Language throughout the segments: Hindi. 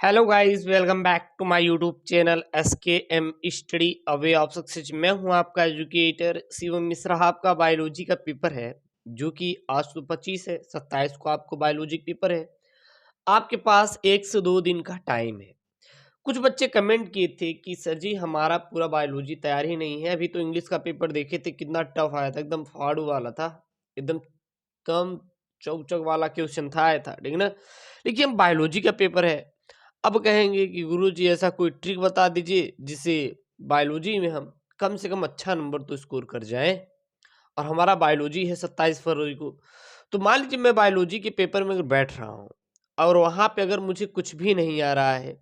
Hello guys, welcome back to my YouTube channel SKM study away of success. मैं हूं आपका एजुकेटर शिवम मिश्रा। आपका बायोलॉजी का पेपर है जो कि आज तो 25 है, 27 को आपको बायोलॉजी पेपर है। आपके पास 1 से 2 दिन का टाइम है। कुछ बच्चे कमेंट किए थे कि सर जी हमारा पूरा बायोलॉजी तैयार ही नहीं है। अभी तो इंग्लिश का पेपर देखे थे, कितना टफ आया था, एकदम फाड़ू वाला था, एकदम कम चौक चौक वाला क्वेश्चन था आया था, ठीक है ना। देखिए हम बायोलॉजी का पेपर है, अब कहेंगे कि गुरुजी ऐसा कोई ट्रिक बता दीजिए जिससे बायोलॉजी में हम कम से कम अच्छा नंबर तो स्कोर कर जाएं। और हमारा बायोलॉजी है 27 फरवरी को। तो मान लीजिए मैं बायोलॉजी के पेपर में अगर बैठ रहा हूँ और वहाँ पे अगर मुझे कुछ भी नहीं आ रहा है,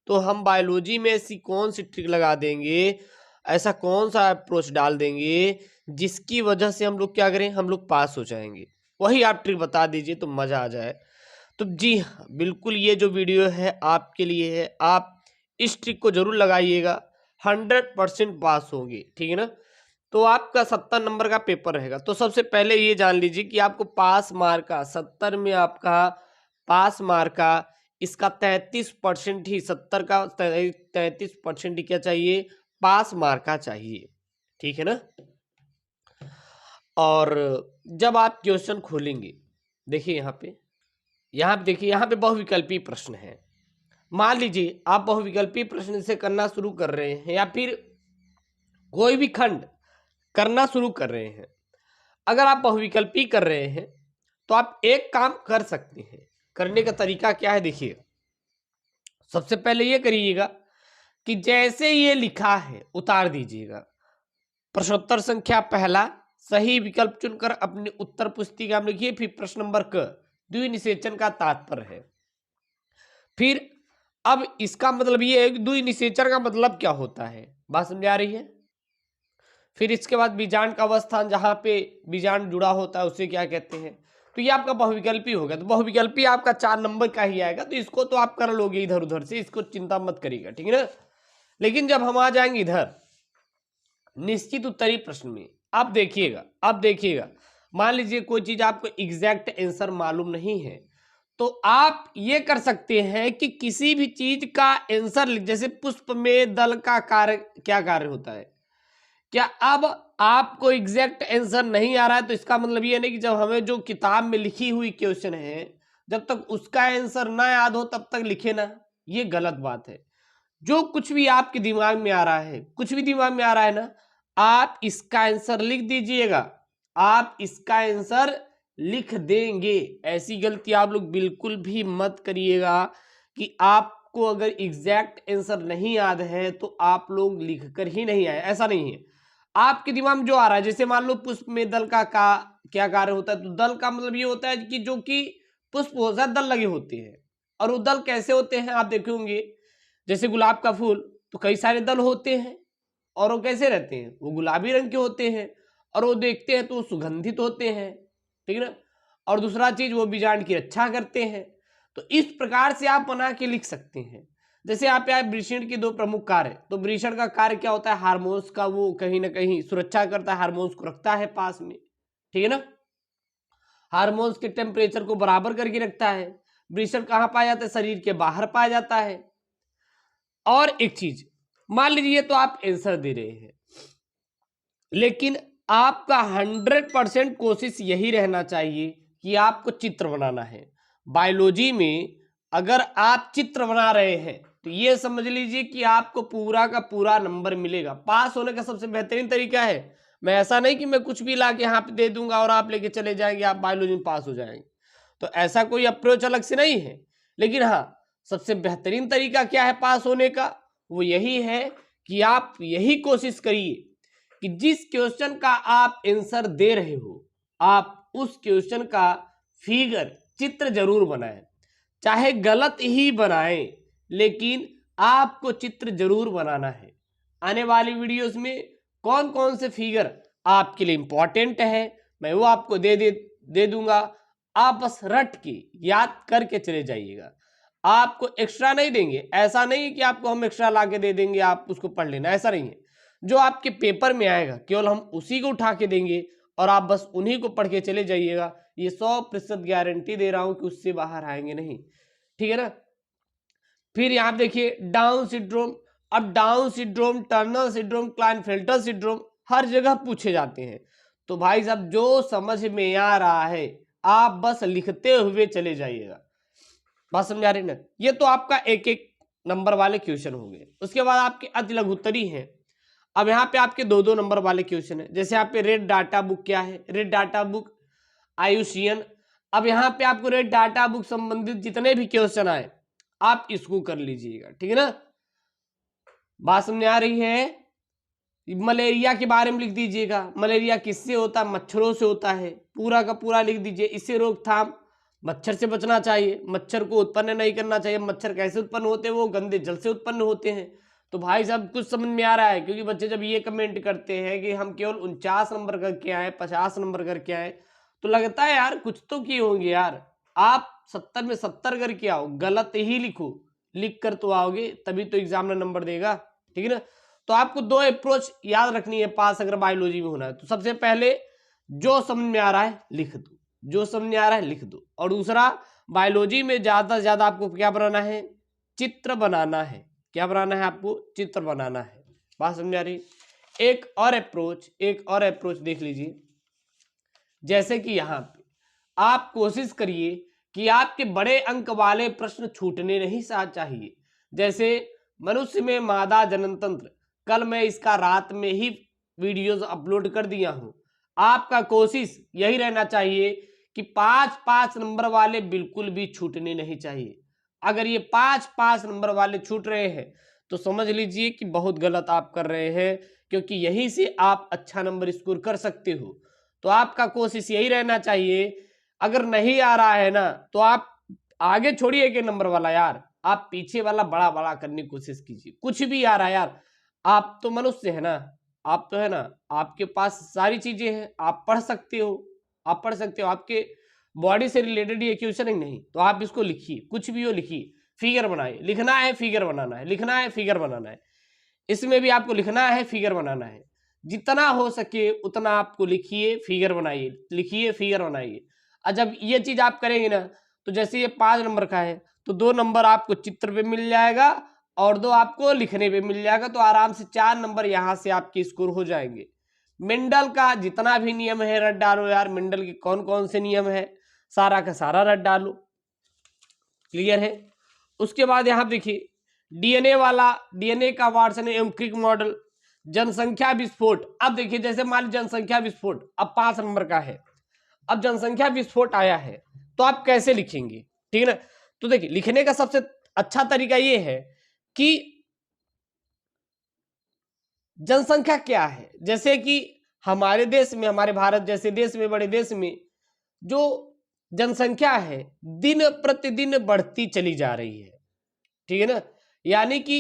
तो हम बायोलॉजी में ऐसी कौन सी ट्रिक लगा देंगे, ऐसा कौन सा अप्रोच डाल देंगे जिसकी वजह से हम लोग क्या करें, हम लोग पास हो जाएंगे। वही आप ट्रिक बता दीजिए तो मज़ा आ जाए। तो जी हाँ, बिल्कुल ये जो वीडियो है आपके लिए है। आप इस ट्रिक को जरूर लगाइएगा, 100% पास होंगे, ठीक है ना। तो आपका 70 नंबर का पेपर रहेगा। तो सबसे पहले ये जान लीजिए कि आपको पास मार्क का 70 में आपका पास मार्क का इसका 33% ही, 70 का 33% ही क्या चाहिए, पास मार्क का चाहिए, ठीक है ना। और जब आप क्वेश्चन खोलेंगे, देखिए यहाँ पे देखिए, यहाँ पे बहुविकल्पी प्रश्न है। मान लीजिए आप बहुविकल्पी प्रश्न से करना शुरू कर रहे हैं या फिर कोई भी खंड करना शुरू कर रहे हैं। अगर आप बहुविकल्पी कर रहे हैं तो आप एक काम कर सकते हैं। करने का तरीका क्या है, देखिए सबसे पहले ये करिएगा कि जैसे ये लिखा है उतार दीजिएगा। प्रश्नोत्तर संख्या पहला, सही विकल्प चुनकर अपनी उत्तर पुस्तिका में लिखिए। फिर प्रश्न नंबर क, द्विनिषेचन का तात्पर्य है। फिर अब इसका मतलब ये है कि द्विनिषेचन का मतलब क्या होता है, बात समझ आ रही है। फिर इसके बाद बीजांड का अवस्थान, जहां पे बीजांड जुड़ा होता है उसे क्या कहते हैं। तो ये आपका बहुविकल्पी होगा। तो बहुविकल्पी आपका 4 नंबर का ही आएगा, तो इसको तो आप कर लोगे इधर उधर से, इसको चिंता मत करिएगा, ठीक है ना। लेकिन जब हम आ जाएंगे इधर निश्चित उत्तरी प्रश्न में, आप देखिएगा मान लीजिए कोई चीज आपको एग्जैक्ट आंसर मालूम नहीं है, तो आप ये कर सकते हैं कि किसी भी चीज का आंसर, जैसे पुष्प में दल का कार्य, क्या कार्य होता है, क्या अब आपको एग्जैक्ट आंसर नहीं आ रहा है तो इसका मतलब ये नहीं कि जब हमें जो किताब में लिखी हुई क्वेश्चन है जब तक उसका आंसर ना याद हो तब तक लिखे ना, ये गलत बात है। जो कुछ भी आपके दिमाग में आ रहा है, कुछ भी दिमाग में आ रहा है ना, आप इसका आंसर लिख दीजिएगा, आप इसका आंसर लिख देंगे। ऐसी गलती आप लोग बिल्कुल भी मत करिएगा कि आपको अगर एग्जैक्ट आंसर नहीं याद है तो आप लोग लिख कर ही नहीं आए, ऐसा नहीं है। आपके दिमाग में जो आ रहा है, जैसे मान लो पुष्प में दल का क्या कार्य होता है, तो दल का मतलब ये होता है कि जो कि पुष्प होता है, दल लगे होते हैं। और वो दल कैसे होते हैं आप देखेंगे, जैसे गुलाब का फूल, तो कई सारे दल होते हैं और वो कैसे रहते हैं, वो गुलाबी रंग के होते हैं और वो देखते हैं तो वो सुगंधित होते हैं, ठीक है ना। और दूसरा चीज, वो बीजांड की रक्षा करते हैं। तो इस प्रकार से आप बना के लिख सकते हैं। जैसे आप यहाँ वृषण के 2 प्रमुख कार्य, तो वृषण का कार्य क्या होता है, हार्मोन्स का वो कहीं ना कहीं सुरक्षा करता है, हार्मोन्स को रखता है पास में, ठीक है ना। हार्मोन्स के टेम्परेचर को बराबर करके रखता है। वृषण कहाँ पाया जाता है, शरीर के बाहर पाया जाता है। और एक चीज, मान लीजिए तो आप आंसर दे रहे हैं, लेकिन आपका 100% कोशिश यही रहना चाहिए कि आपको चित्र बनाना है। बायोलॉजी में अगर आप चित्र बना रहे हैं तो ये समझ लीजिए कि आपको पूरा का पूरा नंबर मिलेगा। पास होने का सबसे बेहतरीन तरीका है, मैं ऐसा नहीं कि मैं कुछ भी ला के यहाँ पे दे दूंगा और आप लेके चले जाएंगे, आप बायोलॉजी में पास हो जाएंगे, तो ऐसा कोई अप्रोच अलग से नहीं है। लेकिन हाँ, सबसे बेहतरीन तरीका क्या है पास होने का, वो यही है कि आप यही कोशिश करिए कि जिस क्वेश्चन का आप आंसर दे रहे हो, आप उस क्वेश्चन का फिगर, चित्र जरूर बनाएं। चाहे गलत ही बनाएं, लेकिन आपको चित्र जरूर बनाना है। आने वाली वीडियोस में कौन कौन से फिगर आपके लिए इंपॉर्टेंट है मैं वो आपको दे दूंगा। आप बस रट के याद करके चले जाइएगा, आपको एक्स्ट्रा नहीं देंगे। ऐसा नहीं है कि आपको हम एक्स्ट्रा ला के दे देंगे आप उसको पढ़ लेना, ऐसा नहीं है। जो आपके पेपर में आएगा केवल हम उसी को उठा के देंगे और आप बस उन्हीं को पढ़ के चले जाइएगा। ये 100% गारंटी दे रहा हूं कि उससे बाहर आएंगे नहीं, ठीक है ना। फिर यहाँ देखिए डाउन सिंड्रोम। अब Down syndrome, Turner syndrome, Klinefelter syndrome हर जगह पूछे जाते हैं। तो भाई साहब जो समझ में आ रहा है आप बस लिखते हुए चले जाइएगा। बात समझ आ रही ना? ये तो आपका एक एक नंबर वाले क्वेश्चन हो गए। उसके बाद आपके अति लघुत्तरी हैं। अब यहाँ पे आपके 2-2 नंबर वाले क्वेश्चन है। जैसे यहाँ पे रेड डाटा बुक क्या है, रेड डाटा बुक आयुषियन। अब यहाँ पे आपको रेड डाटा बुक संबंधित जितने भी क्वेश्चन आए आप इसको कर लीजिएगा, ठीक है ना? बात समझ आ रही है? मलेरिया के बारे में लिख दीजिएगा, मलेरिया किससे होता है, मच्छरों से होता है, पूरा का पूरा लिख दीजिए। इससे रोकथाम, मच्छर से बचना चाहिए, मच्छर को उत्पन्न नहीं करना चाहिए। मच्छर कैसे उत्पन्न होते हैं, वो गंदे जल से उत्पन्न होते हैं। तो भाई साहब कुछ समझ में आ रहा है? क्योंकि बच्चे जब ये कमेंट करते हैं कि हम केवल 49 नंबर करके आए, 50 नंबर करके आए, तो लगता है यार कुछ तो किए होंगे यार। आप 70 में 70 करके आओ, गलत ही लिखो, लिख कर तो आओगे तभी तो एग्जाम में नंबर देगा, ठीक है ना? तो आपको 2 अप्रोच याद रखनी है पास अगर बायोलॉजी में होना है। तो सबसे पहले जो समझ में आ रहा है लिख दो, जो समझ में आ रहा है लिख दो। और दूसरा, बायोलॉजी में ज्यादा से ज्यादा आपको क्या बनाना है, चित्र बनाना है। क्या बनाना है आपको? चित्र बनाना है। बात समझ आ रही? एक और अप्रोच देख लीजिए। जैसे कि यहाँ पे आप कोशिश करिए कि आपके बड़े अंक वाले प्रश्न छूटने नहीं चाहिए। जैसे मनुष्य में मादा जनन तंत्र, कल मैं इसका रात में ही वीडियोस अपलोड कर दिया हूं। आपका कोशिश यही रहना चाहिए कि 5-5 नंबर वाले बिल्कुल भी छूटने नहीं चाहिए। अगर ये 5-5 नंबर वाले छूट रहे हैं तो समझ लीजिए कि बहुत गलत आप कर रहे हैं, क्योंकि यहीं से आप अच्छा नंबर स्कोर कर सकते हो। तो आपका कोशिश यही रहना चाहिए। अगर नहीं आ रहा है ना तो आप आगे छोड़िए के नंबर वाला यार, आप पीछे वाला बड़ा बड़ा करने की कोशिश कीजिए। कुछ भी आ रहा है यार, आप तो मनुष्य है ना, आप तो है ना, आपके पास सारी चीजें हैं, आप पढ़ सकते हो, आप पढ़ सकते हो। आपके बॉडी से रिलेटेड ये क्वेश्चन है नहीं, तो आप इसको लिखिए, कुछ भी हो लिखिए, फिगर बनाइए। लिखना है फिगर बनाना है, लिखना है फिगर बनाना है। इसमें भी आपको लिखना है फिगर बनाना है। जितना हो सके उतना आपको लिखिए, फिगर बनाइए, लिखिए, फिगर बनाइए। और जब ये चीज आप करेंगे ना, तो जैसे ये 5 नंबर का है तो 2 नंबर आपको चित्र पे मिल जाएगा और 2 आपको लिखने पे मिल जाएगा। तो आराम से 4 नंबर यहाँ से आपके स्कोर हो जाएंगे। मेंडल का जितना भी नियम है रट डालो यार। मेंडल के कौन कौन से नियम है, सारा का सारा रट डालो। क्लियर है? उसके बाद यहाँ देखिए डीएनए वाला, डीएनए का वाटसन एवं क्रिक मॉडल, जनसंख्या विस्फोट। अब देखिए जैसे मान लीजिए जनसंख्या विस्फोट अब 5 नंबर का है। अब जनसंख्या विस्फोट आया है तो आप कैसे लिखेंगे, ठीक है ना? तो देखिए लिखने का सबसे अच्छा तरीका ये है कि जनसंख्या क्या है। जैसे कि हमारे देश में, हमारे भारत जैसे देश में, बड़े देश में जो जनसंख्या है दिन प्रतिदिन बढ़ती चली जा रही है, ठीक है ना? यानी कि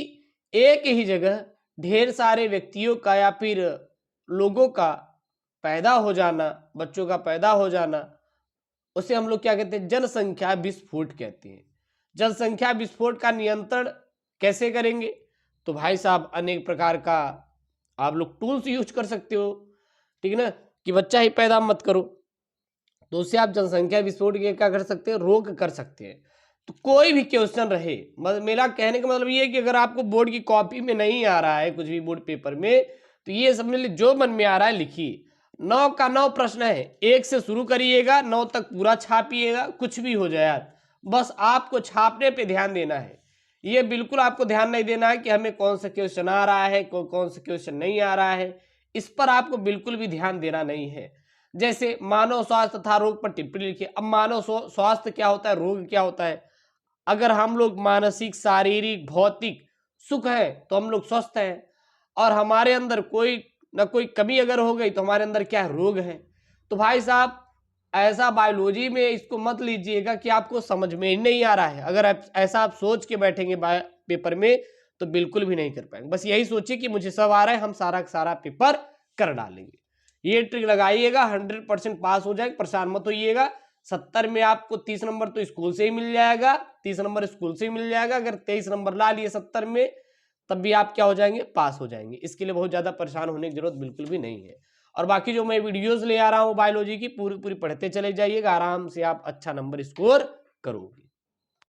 एक ही जगह ढेर सारे व्यक्तियों का या फिर लोगों का पैदा हो जाना, बच्चों का पैदा हो जाना, उसे हम लोग क्या कहते हैं, जनसंख्या विस्फोट कहते हैं। जनसंख्या विस्फोट का नियंत्रण कैसे करेंगे? तो भाई साहब अनेक प्रकार का आप लोग टूल्स यूज कर सकते हो, ठीक है ना, कि बच्चा ही पैदा मत करो। तो उससे आप जनसंख्या विस्फोट के क्या कर सकते हैं, रोक कर सकते हैं। तो कोई भी क्वेश्चन रहे, मेरा कहने का मतलब ये है कि अगर आपको बोर्ड की कॉपी में नहीं आ रहा है कुछ भी बोर्ड पेपर में, तो ये समझ लीजिए जो मन में आ रहा है लिखिए। 9 का 9 प्रश्न है, 1 से शुरू करिएगा, 9 तक पूरा छापिएगा, कुछ भी हो जाए यार, बस आपको छापने पे ध्यान देना है। ये बिल्कुल आपको ध्यान नहीं देना है कि हमें कौन सा क्वेश्चन आ रहा है, कौन सा क्वेश्चन नहीं आ रहा है, इस पर आपको बिल्कुल भी ध्यान देना नहीं है। जैसे मानव स्वास्थ्य तथा रोग पर टिप्पणी लिखिए। अब मानव स्वास्थ्य क्या होता है, रोग क्या होता है? अगर हम लोग मानसिक, शारीरिक, भौतिक सुख है तो हम लोग स्वस्थ हैं, और हमारे अंदर कोई ना कोई कमी अगर हो गई तो हमारे अंदर क्या है, रोग है। तो भाई साहब ऐसा बायोलॉजी में इसको मत लीजिएगा कि आपको समझ में ही नहीं आ रहा है। अगर ऐसा आप सोच के बैठेंगे पेपर में तो बिल्कुल भी नहीं कर पाएंगे। बस यही सोचिए कि मुझे सब आ रहा है, हम सारा का सारा पेपर कर डालेंगे। ये ट्रिक लगाइएगा, 100% पास हो जाएगा, परेशान मत होइएगा। 70 में आपको 30 नंबर तो स्कूल से ही मिल जाएगा, 30 नंबर स्कूल से ही मिल जाएगा। अगर 23 नंबर ला लिए 70 में तब भी आप क्या हो जाएंगे, पास हो जाएंगे। इसके लिए बहुत ज्यादा परेशान होने की जरूरत बिल्कुल भी नहीं है। और बाकी जो मैं वीडियोस ले आ रहा हूँ बायोलॉजी की, पूरी पूरी पढ़ते चले जाइएगा, आराम से आप अच्छा नंबर स्कोर करोगे।